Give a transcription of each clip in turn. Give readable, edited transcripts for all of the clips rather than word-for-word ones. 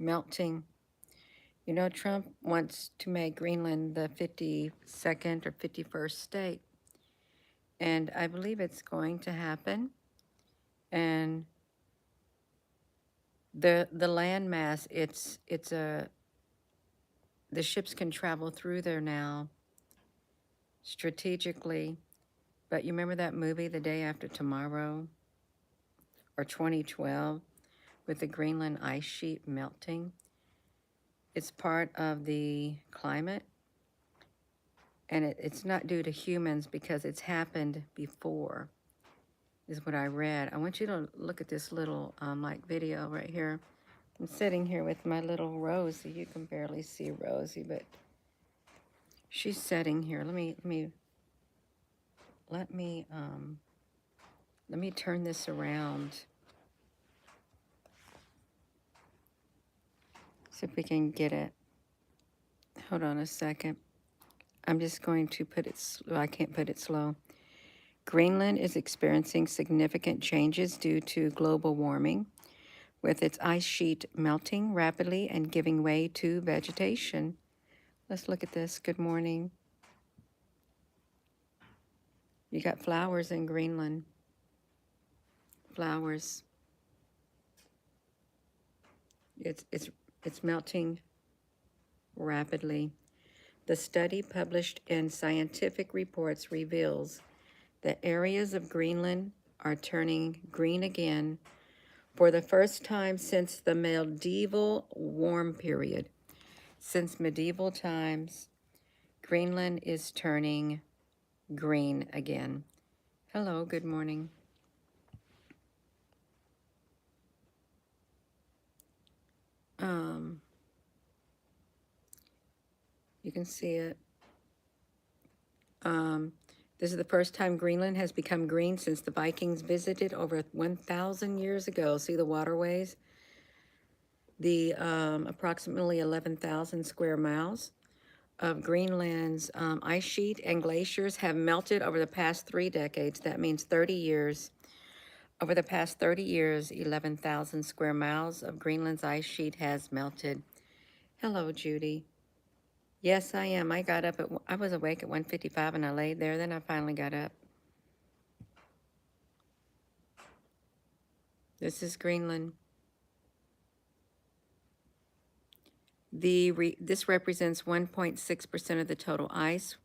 melting. You know, Trump wants to make Greenland the 52nd or 51st state. And I believe it's going to happen. And the landmass, it's a the ships can travel through there now strategically. But you remember that movie, The Day After Tomorrow, or 2012, with the Greenland ice sheet melting? It's part of the climate, and it's not due to humans because it's happened before, is what I read. I want you to look at this little like video right here. I'm sitting here with my little Rosie. You can barely see Rosie, but she's sitting here. Let me turn this around. See if we can get it. Hold on a second. I'm just going to put it slow. I can't put it slow. Greenland is experiencing significant changes due to global warming, with its ice sheet melting rapidly and giving way to vegetation. Let's look at this. Good morning. You got flowers in Greenland. Flowers. It's melting rapidly. The study published in Scientific Reports reveals that areas of Greenland are turning green again for the first time since the medieval warm period. Since medieval times, Greenland is turning green again. Hello, good morning. You can see it. This is the first time Greenland has become green since the Vikings visited over 1,000 years ago. See the waterways? The approximately 11,000 square miles of Greenland's ice sheet and glaciers have melted over the past 3 decades. That means 30 years. Over the past 30 years, 11,000 square miles of Greenland's ice sheet has melted. Hello, Judy. Yes, I am. I was awake at 1:55 and I laid there. Then I finally got up. This is Greenland. This represents 1.6% of the total ice,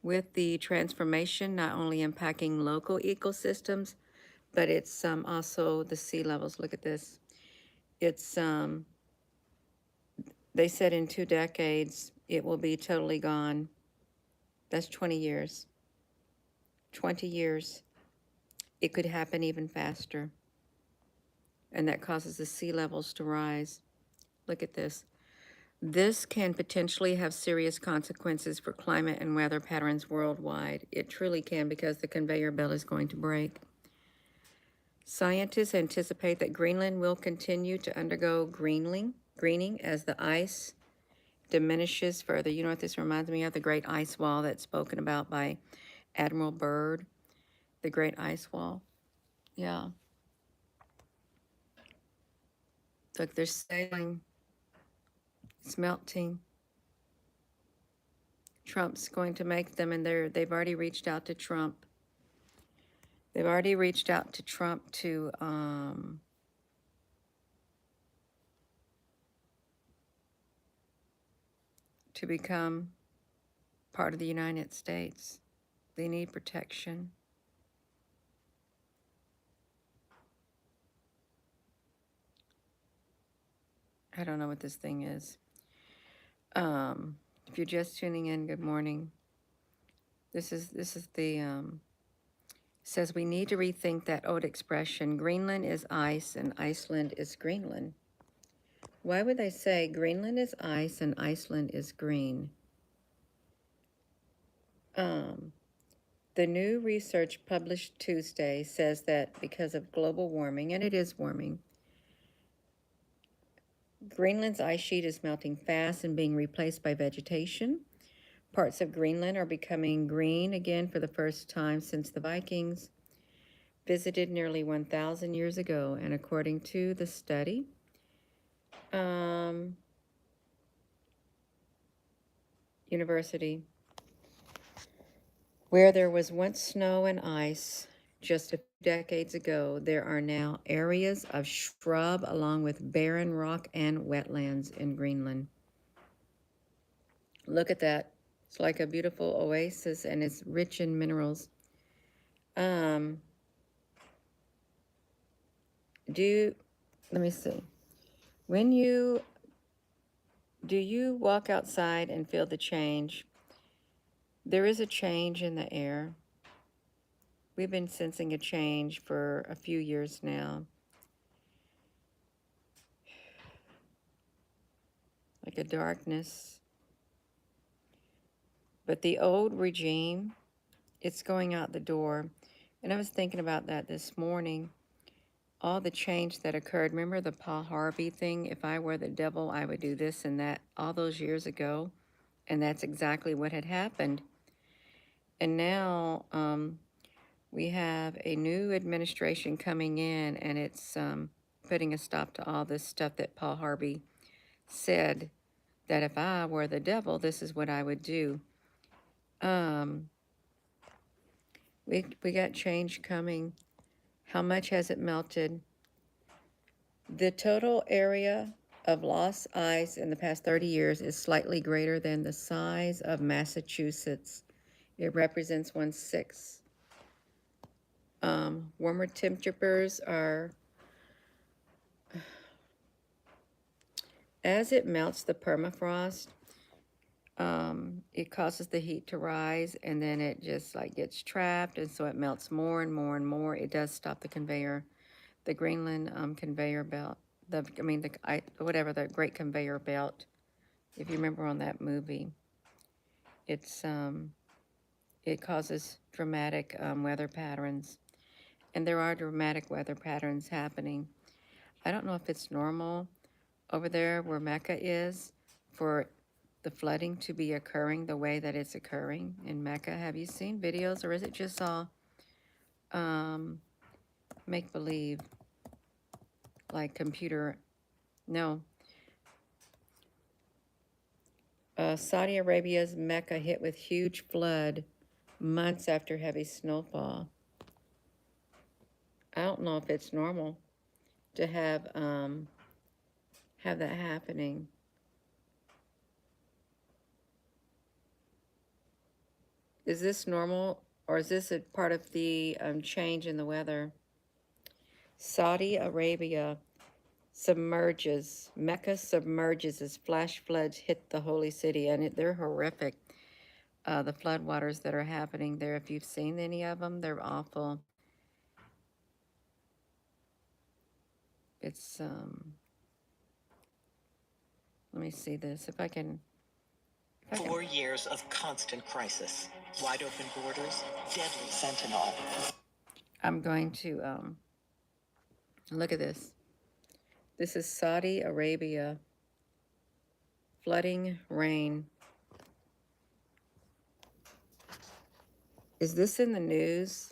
with the transformation not only impacting local ecosystems, but it's also the sea levels. Look at this. It's they said in 2 decades it will be totally gone. That's 20 years. 20 years. It could happen even faster. And that causes the sea levels to rise. Look at this. This can potentially have serious consequences for climate and weather patterns worldwide. It truly can, because the conveyor belt is going to break. Scientists anticipate that Greenland will continue to undergo greening as the ice diminishes further. You know what this reminds me of? The Great Ice Wall that's spoken about by Admiral Byrd. The Great Ice Wall. Yeah. Look, they're sailing. It's melting. Trump's going to make them, and they've already reached out to Trump. They've already reached out to Trump to become part of the United States. They need protection. I don't know what this thing is. If you're just tuning in, good morning. This is the says we need to rethink that old expression, Greenland is ice and Iceland is Greenland. Why would they say Greenland is ice and Iceland is green? The new research published Tuesday says that because of global warming, and it is warming, Greenland's ice sheet is melting fast and being replaced by vegetation. Parts of Greenland are becoming green again for the first time since the Vikings visited nearly 1,000 years ago. And according to the study, um, University. Where there was once snow and ice just a few decades ago, there are now areas of shrub along with barren rock and wetlands in Greenland. Look at that. It's like a beautiful oasis and it's rich in minerals. Um, do Let me see. When you do you walk outside and feel the change? There is a change in the air. We've been sensing a change for a few years now, like a darkness. But the old regime, it's going out the door. And I was thinking about that this morning. All the change that occurred. Remember the Paul Harvey thing? If I were the devil, I would do this and that all those years ago. And that's exactly what had happened. And now we have a new administration coming in, and it's putting a stop to all this stuff that Paul Harvey said, that if I were the devil, this is what I would do. Um, we got change coming. How much has it melted? The total area of lost ice in the past 30 years is slightly greater than the size of Massachusetts. It represents 1/6. Warmer temperatures are, as it melts the permafrost, it causes the heat to rise, and then it just like gets trapped, and so it melts more and more and more. It does stop the conveyor, the Greenland conveyor belt, whatever, the Great Conveyor Belt. If you remember on that movie, it's it causes dramatic weather patterns, and there are dramatic weather patterns happening. I don't know if it's normal over there where Mecca is for the flooding to be occurring the way that it's occurring in Mecca. Have you seen videos, or is it just all make believe, like computer? No. Saudi Arabia's Mecca hit with huge flood months after heavy snowfall. I don't know if it's normal to have that happening. Is this normal, or is this a part of the change in the weather? Saudi Arabia submerges, Mecca submerges as flash floods hit the holy city, and they're horrific. The floodwaters that are happening there, if you've seen any of them, they're awful. It's, let me see this, if I can. 4 years of constant crisis, wide open borders, deadly fentanyl. I'm going to look at this. This is Saudi Arabia. Flooding, rain. Is this in the news?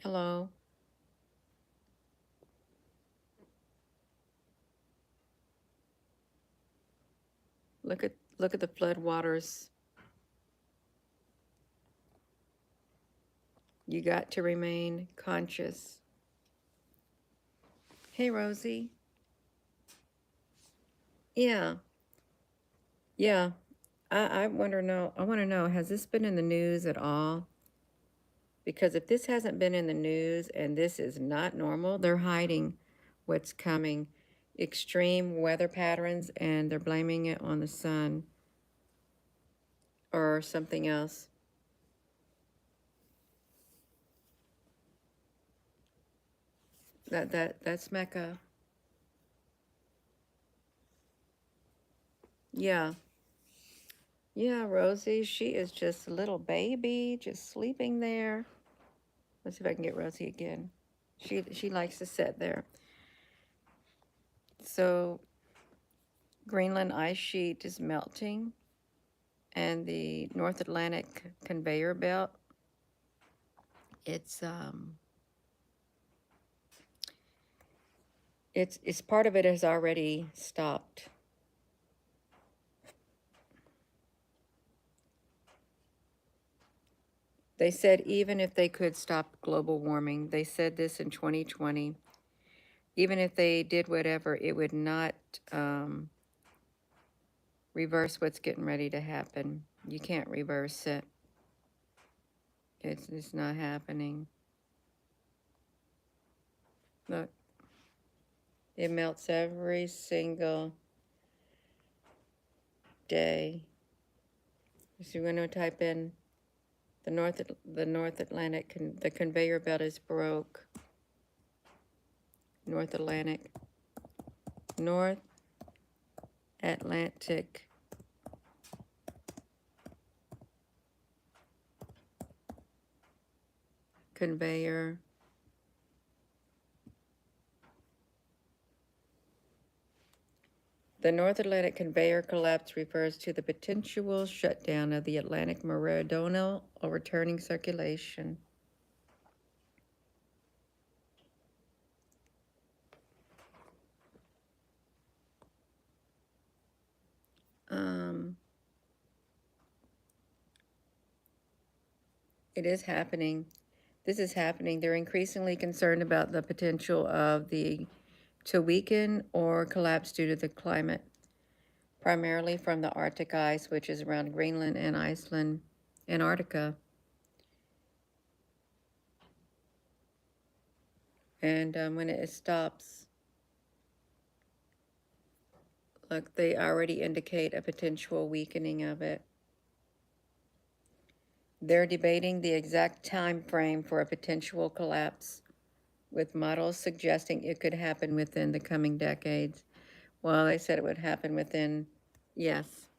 Hello. Look at the flood waters. You got to remain conscious. Hey, Rosie. Yeah. Yeah. I want to know, has this been in the news at all? Because if this hasn't been in the news and this is not normal, they're hiding what's coming. Extreme weather patterns, and they're blaming it on the sun or something else. That's Mecca. Yeah. Yeah, Rosie, she is just a little baby, just sleeping there. Let's see if I can get Rosie again. She likes to sit there. So Greenland ice sheet is melting, and the North Atlantic conveyor belt, it's It's part of it has already stopped. They said even if they could stop global warming, they said this in 2020, even if they did whatever, it would not reverse what's getting ready to happen. You can't reverse it. It's not happening. Look, it melts every single day. So you're going to type in the North Atlantic, the conveyor belt is broke. North Atlantic conveyor. The North Atlantic conveyor collapse refers to the potential shutdown of the Atlantic meridional or returning circulation. It is happening. This is happening. They're increasingly concerned about the potential of to weaken or collapse due to the climate, primarily from the Arctic ice, which is around Greenland and Iceland, Antarctica. And when it stops, look, they already indicate a potential weakening of it. They're debating the exact time frame for a potential collapse, with models suggesting it could happen within the coming decades. Well, they said it would happen within, yes,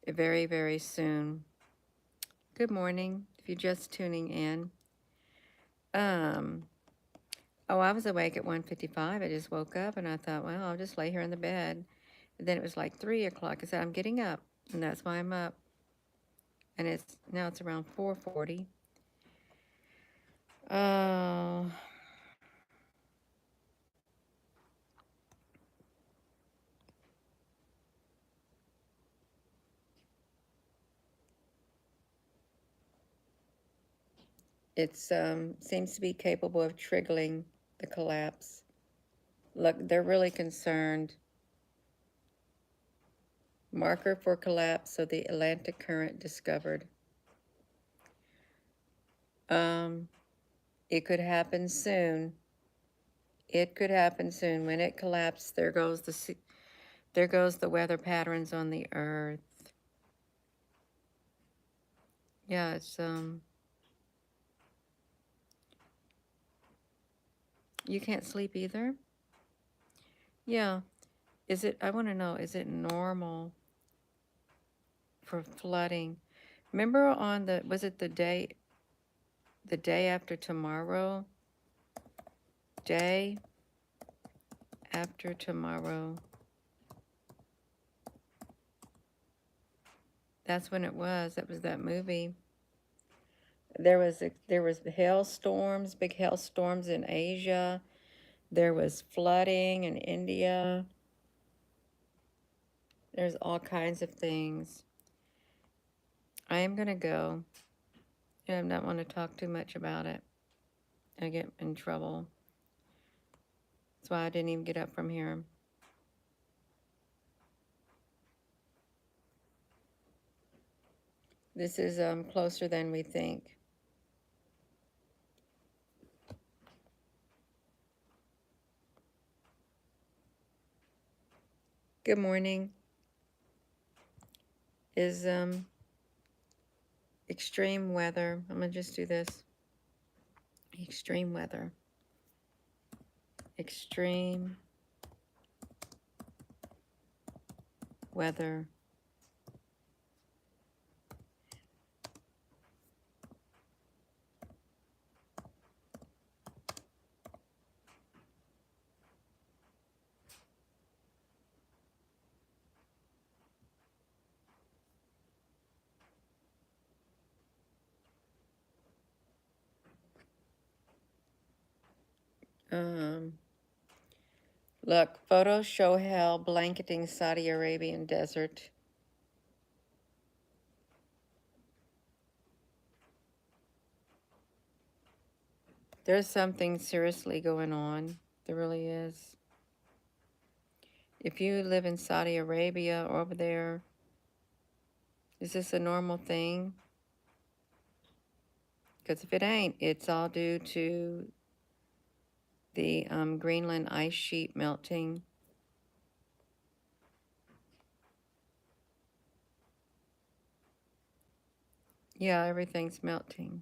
very, very soon. Good morning, if you're just tuning in. Oh, I was awake at 1:55. I just woke up and I thought, well, I'll just lay here in the bed. And then it was like 3 o'clock. I said, I'm getting up, and that's why I'm up. And now it's around 4:40. Oh, it seems to be capable of triggering the collapse. Look, they're really concerned. Marker for collapse of the Atlantic current discovered. It could happen soon. It could happen soon. When it collapses, there goes the weather patterns on the earth. Yeah, it's you can't sleep either? Yeah. I want to know, is it normal for flooding? Remember was it the day after tomorrow? Day after tomorrow. That's when it was. That was that movie. There was hailstorms, big hailstorms in Asia. There was flooding in India. There's all kinds of things. I am going to go. And I don't want to talk too much about it. I get in trouble. That's why I didn't even get up from here. This is closer than we think. Good morning. Is extreme weather. I'm going to just do this. Extreme weather. Extreme weather. Um, Look, photos show hell blanketing Saudi Arabian desert. There's something seriously going on. There really is. If you live in Saudi Arabia or over there, is this a normal thing? Because if it ain't, it's all due to the Greenland ice sheet melting. Yeah, everything's melting.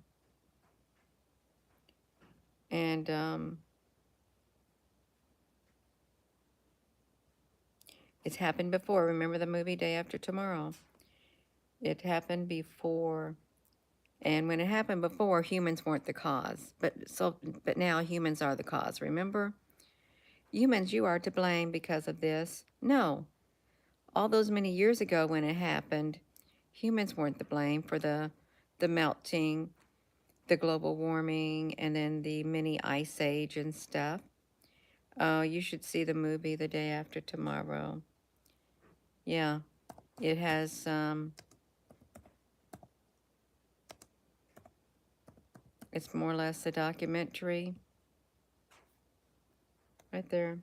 And it's happened before. Remember the movie Day After Tomorrow? It happened before. And when it happened before, humans weren't the cause. But now humans are the cause, remember? Humans, you are to blame because of this. No. All those many years ago when it happened, humans weren't to blame for the melting, the global warming, and then the mini ice age and stuff. You should see the movie The Day After Tomorrow. Yeah, it has, it's more or less a documentary. Right there.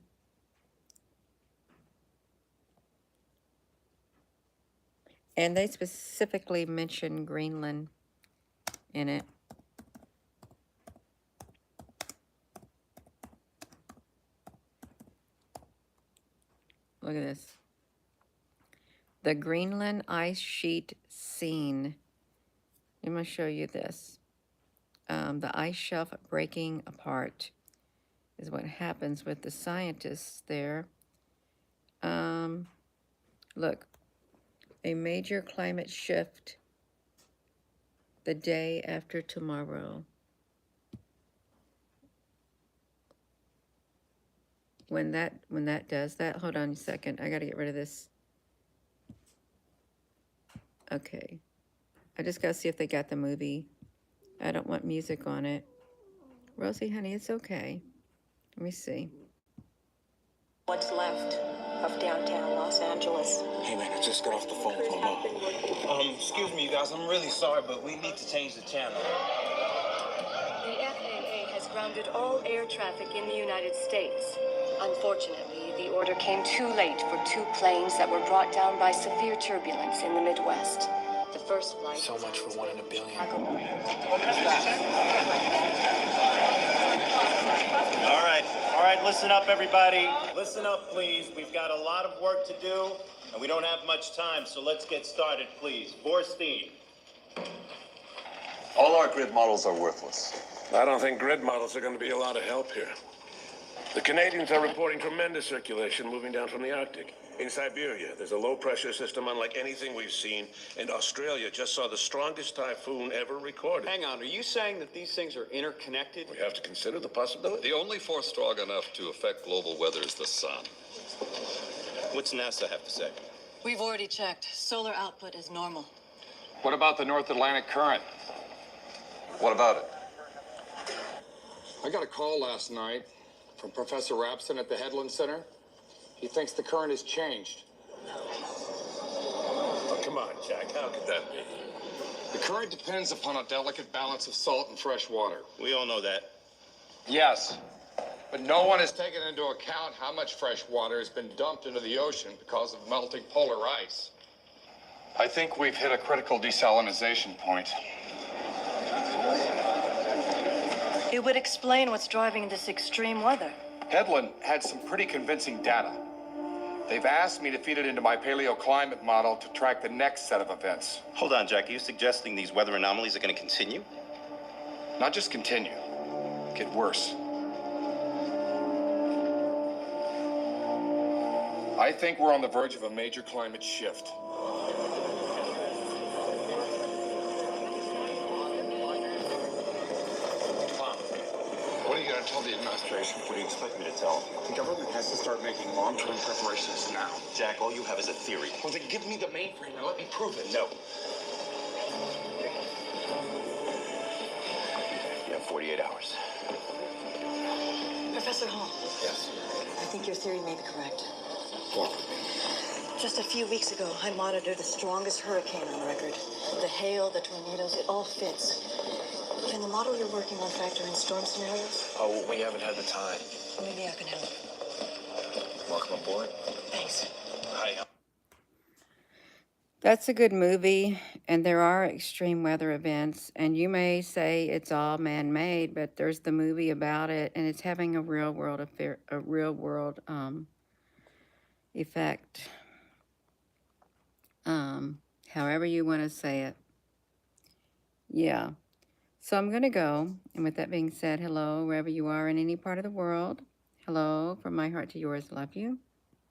And they specifically mention Greenland in it. Look at this. The Greenland ice sheet scene. I'm going to show you this. The ice shelf breaking apart is what happens with the scientists there. Look, a major climate shift the day after tomorrow. When that does that, hold on a second. I got to get rid of this. Okay. I just got to see if they got the movie. I don't want music on it. Rosie, honey, it's okay. Let me see. What's left of downtown Los Angeles. Hey man, I just got off the phone with my mom. Excuse me, you guys. I'm really sorry, but we need to change the channel. The FAA has grounded all air traffic in the United States. Unfortunately, the order came too late for two planes that were brought down by severe turbulence in the Midwest. The first flight. So much for 1 in a billion. All right, listen up, everybody. Listen up, please. We've got a lot of work to do, and we don't have much time, so let's get started, please. Borstein. All our grid models are worthless. I don't think grid models are going to be a lot of help here. The Canadians are reporting tremendous circulation moving down from the Arctic. In Siberia, there's a low-pressure system unlike anything we've seen, and Australia just saw the strongest typhoon ever recorded. Hang on, are you saying that these things are interconnected? We have to consider the possibility. The only force strong enough to affect global weather is the sun. What's NASA have to say? We've already checked. Solar output is normal. What about the North Atlantic Current? What about it? I got a call last night from Professor Rapson at the Headland Center. He thinks the current has changed. Oh, come on, Jack. How could that be? The current depends upon a delicate balance of salt and fresh water. We all know that. Yes, but no one has taken into account how much fresh water has been dumped into the ocean because of melting polar ice. I think we've hit a critical desalinization point. It would explain what's driving this extreme weather. Headland had some pretty convincing data. They've asked me to feed it into my paleoclimate model to track the next set of events. Hold on, Jack. Are you suggesting these weather anomalies are going to continue? Not just continue, get worse. I think we're on the verge of a major climate shift. What are you going to tell the administration? What do you expect me to tell them? The government has to start making long-term preparations now. Jack, all you have is a theory. Well, then give me the mainframe and let me prove it. No. You have 48 hours. Professor Hall. Yes. think your theory may be correct. Walk. Just a few weeks ago, I monitored the strongest hurricane on record. The hail, the tornadoes, it all fits. Can the model you're working on factor in storm scenarios? Oh, we haven't had the time. Maybe I can help. Welcome aboard. Thanks. Hi. That's a good movie, and there are extreme weather events, and you may say it's all man-made, but there's the movie about it, and it's having a real-world effect. However you want to say it. Yeah. So I'm going to go, and with that being said, hello, wherever you are in any part of the world. Hello, from my heart to yours, love you.